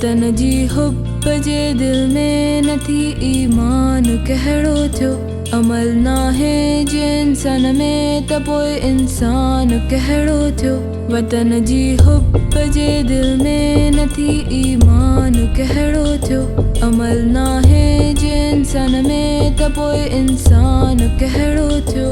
वतन जी हुब जे दिल में नथी ईमान कहिड़ो थियो अमल नाहे जे इंसान में त पोइ इंसान कहिड़ो थियो वतन जी हुब जे दिल में नथी ईमान कहिड़ो थियो अमल नाहे जे इंसान में त पोइ इंसान कहिड़ो थियो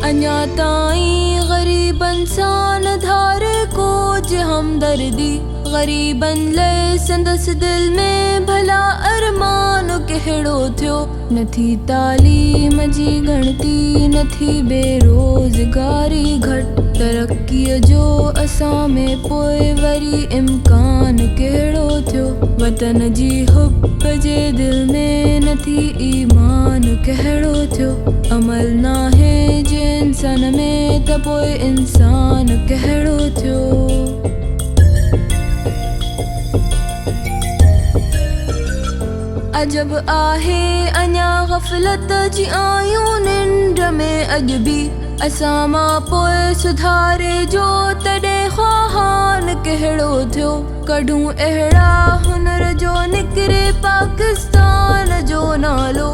अञा ताईं ग़रीबन सां न धारे कुझ हमदर्दी ग़रीबन लाइ संदसि दिल में भला अरमान कहिड़ो थियो नथी तालीम जी ॻणती नथी बेरोज़गारी घटि तरक़ीअ जो असां में पोइ वरी इम्कान कहिड़ो थियो वतन जी हुब जे दिल में नथी ईमान कहिड़ो थियो अमल नाहे जे इंसान में त पोइ इंसान कहिड़ो थियो अजब आहे अञा ग़फ़लत जी आयूं निंड में अॼु बि असां मां पोइ सुधारे जो तॾहिं ख़्वाहान कहिड़ो थियो कढूं अहिड़ा हुनर जो निकिरे पाकिस्तान जो नालो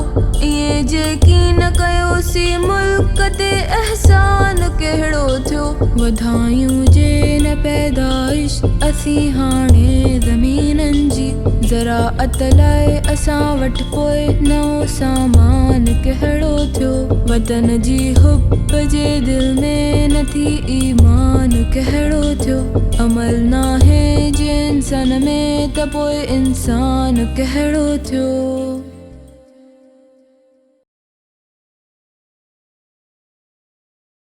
इएं जेकी न कयोसीं मुल्क ते एहसान कहिड़ो थियो वधायूं जे न पैदाइश असीं हाणे ज़मीननि जी ज़राअत लाइ असां वटि पोइ नओं सामान कहिड़ो थियो वतन जी हुब जे दिल में नथी ईमान कहिड़ो थियो अमल नाहे जे इंसान में त पोइ इंसान कहिड़ो थियो